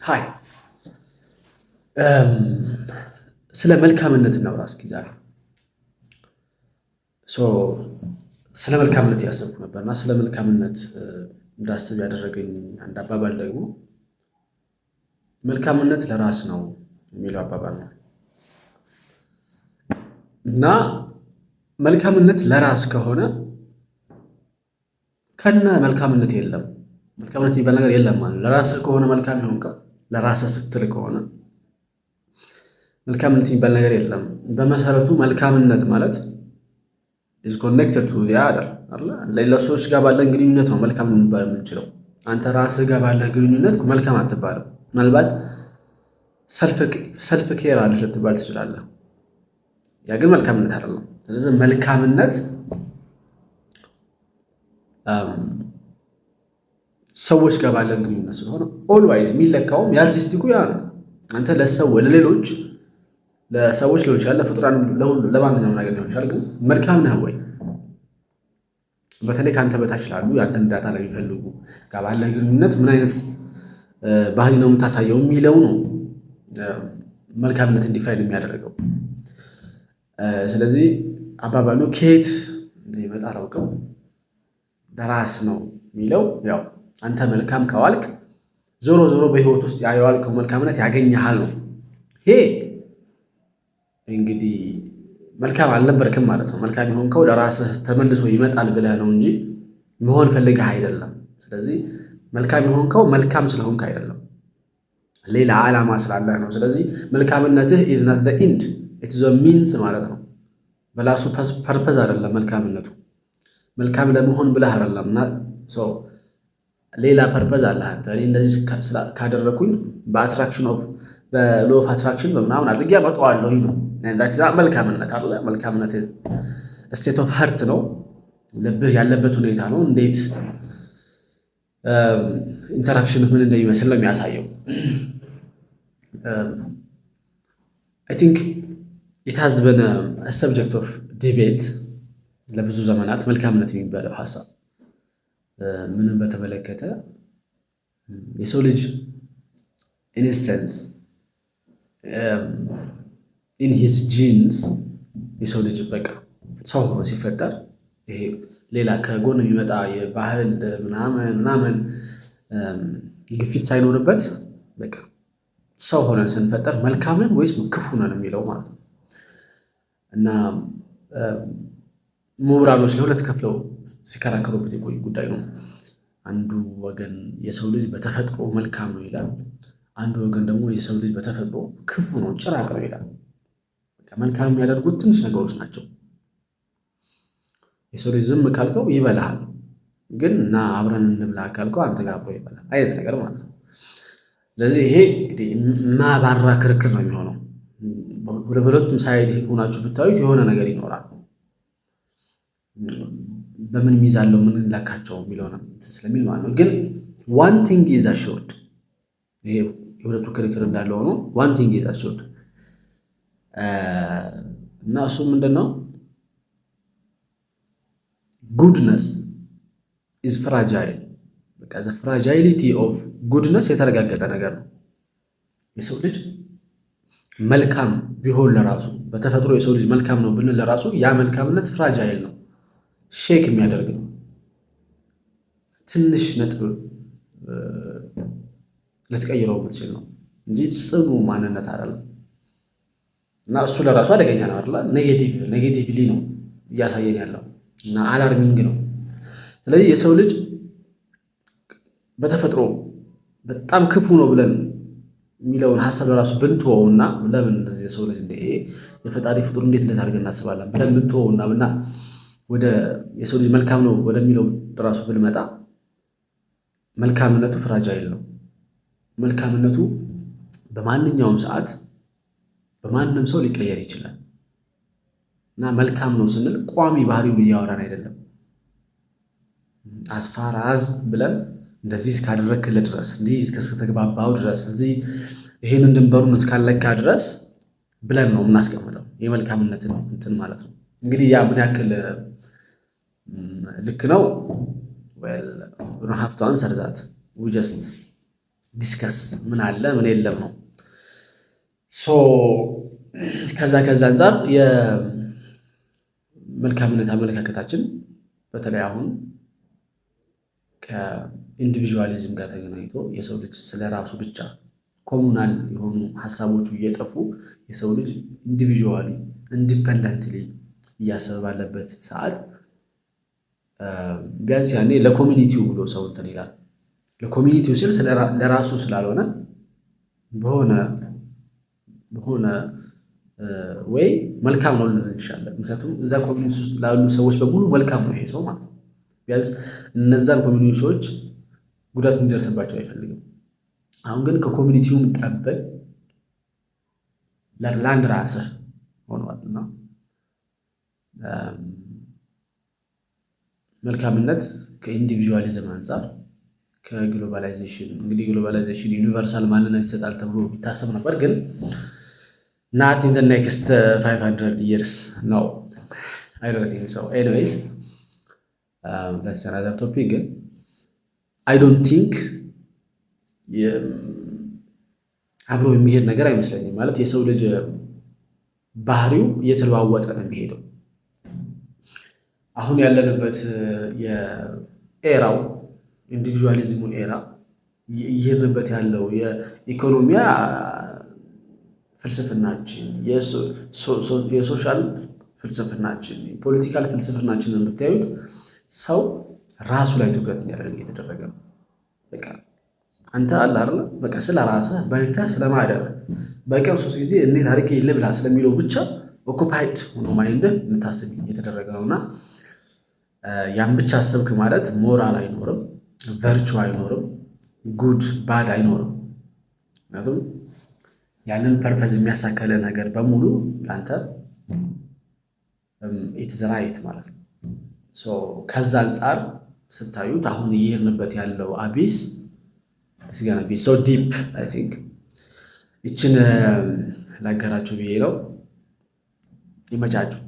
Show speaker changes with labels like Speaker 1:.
Speaker 1: ሃይ ስለ መልካምነት እናውራ እስኪ ዛሬ። ስለ መልካምነት ያሰብኩ ነበርና ስለ መልካምነት እንዳስብ ያደረገኝ አንድ አባባል ደግሞ መልካምነት ለራስ ነው የሚለው አባባል ነው። እና መልካምነት ለራስ ከሆነ ከነ መልካምነት የለም፣ መልካምነት የሚባል ነገር የለም ማለት ለራስህ ከሆነ መልካም የሆንከው ለራስህ ስትል ከሆነ መልካምነት የሚባል ነገር የለም። በመሰረቱ መልካምነት ማለት is connected to the other አይደል? ሌላ ሰዎች ጋር ባለን ግንኙነት ነው መልካም ልንባል የምንችለው። አንተ ራስህ ጋር ባለ ግንኙነት መልካም አትባልም። ምናልባት ሰልፍ ኬር አለ ልትባል ትችላለህ። ያ ግን መልካምነት አይደለም። ስለዚህ መልካምነት ሰዎች ጋር ባለን ግንኙነት ስለሆነ ኦልዋይዝ የሚለካውም የአርቲስቲኩ ያ ነው። አንተ ለሌሎች ለሰዎች ሊሆን ይችላል፣ ለፍጡራን፣ ለሁሉ ለማንኛውም ነገር ሊሆን ይችላል። ግን መልካም ነህ ወይ? በተለይ ከአንተ በታች ላሉ የአንተን እርዳታ ለሚፈልጉ ጋር ባለህ ግንኙነት ምን አይነት ባህሪ ነው የምታሳየው የሚለው ነው መልካምነት እንዲፋይን የሚያደርገው። ስለዚህ አባባሉ ከየት ይመጣ አላውቅም፣ ለራስ ነው የሚለው ያው አንተ መልካም ከዋልክ ዞሮ ዞሮ በህይወት ውስጥ የዋልከው መልካምነት ያገኘሃል ነው። ይሄ እንግዲህ መልካም አልነበርክም ማለት ነው። መልካም የሆንከው ለራስህ ተመልሶ ይመጣል ብለህ ነው እንጂ መሆን ፈልገህ አይደለም። ስለዚህ መልካም የሆንከው መልካም ስለሆንክ አይደለም፣ ሌላ ዓላማ ስላለህ ነው። ስለዚህ መልካምነትህ ኢዝ ናት ዘ ኢንድ ኢትስ ዘ ሚንስ ማለት ነው። በላሱ ፐርፐዝ አይደለም መልካምነቱ። መልካም ለመሆን ብለህ አይደለም እና ሰው ሌላ ፐርፐዝ አለህ አንተ። እኔ እንደዚህ ካደረኩኝ በሎ ኦፍ አትራክሽን በምናምን አድርጌ አመጣዋለሁ ነው መልካምነት አለ። መልካምነት ስቴት ኦፍ ሀርት ነው፣ ልብህ ያለበት ሁኔታ ነው። እንዴት ኢንተራክሽን ምን እንደሚመስል ነው የሚያሳየው። አይ ቲንክ ኢት ሃዝ ቢን ሰብጀክት ኦፍ ዲቤት ለብዙ ዘመናት መልካምነት የሚባለው ሀሳብ ምንም በተመለከተ የሰው ልጅ ኢንሰንስ ኢን ሂዝ ጂንስ የሰው ልጅ በቃ ሰው ሆኖ ሲፈጠር ይሄ ሌላ ከጎን የሚመጣ የባህል ምናምን ግፊት ሳይኖርበት በቃ ሰው ሆነን ስንፈጠር መልካም ነን ወይስ ክፉ ነን የሚለው ማለት ነው። እና ምሁራኖች ለሁለት ከፍለው ሲከራከሩበት የቆዩ ጉዳይ ነው። አንዱ ወገን የሰው ልጅ በተፈጥሮ መልካም ነው ይላል። አንዱ ወገን ደግሞ የሰው ልጅ በተፈጥሮ ክፉ ነው፣ ጭራቅ ነው ይላል። መልካም የሚያደርጉት ትንሽ ነገሮች ናቸው። የሰው ልጅ ዝም ካልከው ይበላሃል፣ ግን እና አብረን እንብላ ካልከው አንተ ጋር አብሮ ይበላል አይነት ነገር ማለት ነው። ስለዚህ ይሄ እንግዲህ ማባራ ክርክር ነው የሚሆነው። በሁለቱም ሳይድ ሆናችሁ ብታዩት የሆነ ነገር ይኖራል። በምን ሚዛለው ምን ላካቸው የሚለው ነው ስለሚል ማለት ነው። ግን ዋን ቲንግ ኢዝ አሹርድ፣ ይሄ የሁለቱ ክርክር እንዳለ ሆኖ ዋን ቲንግ ኢዝ አሹርድ እና እሱ ምንድነው? ጉድነስ ኢዝ ፍራጃይል። በቃ ዘ ፍራጃይሊቲ ኦፍ ጉድነስ የተረጋገጠ ነገር ነው። የሰው ልጅ መልካም ቢሆን ለራሱ በተፈጥሮ የሰው ልጅ መልካም ነው ብንል ለራሱ ያ መልካምነት ፍራጃይል ነው፣ ሼክ የሚያደርግ ነው። ትንሽ ነጥብ ልትቀይረው የምትችል ነው እንጂ ጽኑ ማንነት አይደለም። እና እሱ ለራሱ አደገኛ ነው አይደለ? ኔጌቲቭሊ ነው እያሳየን ያለው እና አላርሚንግ ነው። ስለዚህ የሰው ልጅ በተፈጥሮ በጣም ክፉ ነው ብለን የሚለውን ሀሳብ ለራሱ ብንትወውና ለምን እንደዚህ የሰው ልጅ እንደ የፈጣሪ ፍጡር እንዴት እንደዛ አድርገን እናስባለን ብለን ብንትወውና ወደ የሰው ልጅ መልካም ነው ወደሚለው ራሱ ብንመጣ መልካምነቱ ፍራጃይል ነው። መልካምነቱ በማንኛውም ሰዓት በማንም ሰው ሊቀየር ይችላል። እና መልካም ነው ስንል ቋሚ ባህሪውን እያወራን አይደለም። አስፋራዝ ብለን እንደዚህ እስካደረግክልህ ድረስ እንዲህ እስከተግባባው ድረስ እዚህ ይሄንን ድንበሩን እስካለካ ድረስ ብለን ነው የምናስቀምጠው የመልካምነትን እንትን ማለት ነው። እንግዲህ ያ ምን ያክል ልክ ነው? ዌል ዊ ዶንት ሃቭ ቱ አንሰር ዛት ዊ ጀስት ዲስከስ ምን አለ ምን የለም ነው። ከዛ አንጻር የመልካምነት አመለካከታችን በተለይ አሁን ከኢንዲቪዥዋሊዝም ጋር ተገናኝቶ የሰው ልጅ ስለ ራሱ ብቻ ኮሙናል የሆኑ ሀሳቦቹ እየጠፉ የሰው ልጅ ኢንዲቪዥዋሊ ኢንዲፐንደንትሊ እያሰበ ባለበት ሰዓት ቢያንስ ያኔ ለኮሚኒቲው ብሎ ሰው እንትን ይላል። ለኮሚኒቲው ሲል ለራሱ ስላልሆነ በሆነ ወይ መልካም ነው ልንል እንችላለን። ምክንያቱም እዛ ኮሚኒቲ ውስጥ ላሉ ሰዎች በሙሉ መልካም ነው ይሄ ሰው ማለት ነው። ቢያንስ እነዛን ኮሚኒቲ ሰዎች ጉዳት እንዲደርስባቸው አይፈልግም። አሁን ግን ከኮሚኒቲውም ጠበል ለአንድ ራስህ ሆኗልና መልካምነት ከኢንዲቪዥዋሊዝም አንጻር ከግሎባላይዜሽን እንግዲህ ግሎባላይዜሽን ዩኒቨርሳል ማንነት ይሰጣል ተብሎ ቢታሰብ ነበር፣ ግን ናት ኢን ዘ ኔክስት 500 years ነው። አይ ዶንት ቲንክ ሶ ኤኒዌይስ that's another topic። ግን አይ ዶንት ቲንክ አብሮ የሚሄድ ነገር አይመስለኝም። ማለት የሰው ልጅ ባህሪው እየተለዋወጠ ነው የሚሄደው። አሁን ያለንበት የኤራው ኢንዲቪዥዋሊዝሙ ኤራ እየሄድንበት ያለው የኢኮኖሚያ ፍልስፍናችን፣ የሶሻል ፍልስፍናችን፣ የፖለቲካል ፍልስፍናችን የምታዩት ሰው ራሱ ላይ ትኩረት እንዲያደርግ እየተደረገ ነው። በቃ አንተ አለ አይደል በቃ ስለ ራስህ በልተህ ስለማደር በቀን 3 ጊዜ እንዴት አድርጌ ልብላ ስለሚለው ብቻ ኦኩፓይድ ሆኖ ማይንድህ እንድታስብ እየተደረገ ነውና ያን ብቻ አሰብክ ማለት ሞራል አይኖርም፣ ቨርቹ አይኖርም፣ ጉድ ባድ አይኖርም። ምክንያቱም ያንን ፐርፐዝ የሚያሳካለ ነገር በሙሉ ለአንተ ኢትስ ራይት ማለት ነው። ከዛ አንጻር ስታዩት አሁን እየሄድንበት ያለው አቢስ is gonna be so deep I think። ይችን ላገራችሁ ብዬ ነው። ይመቻችሁ።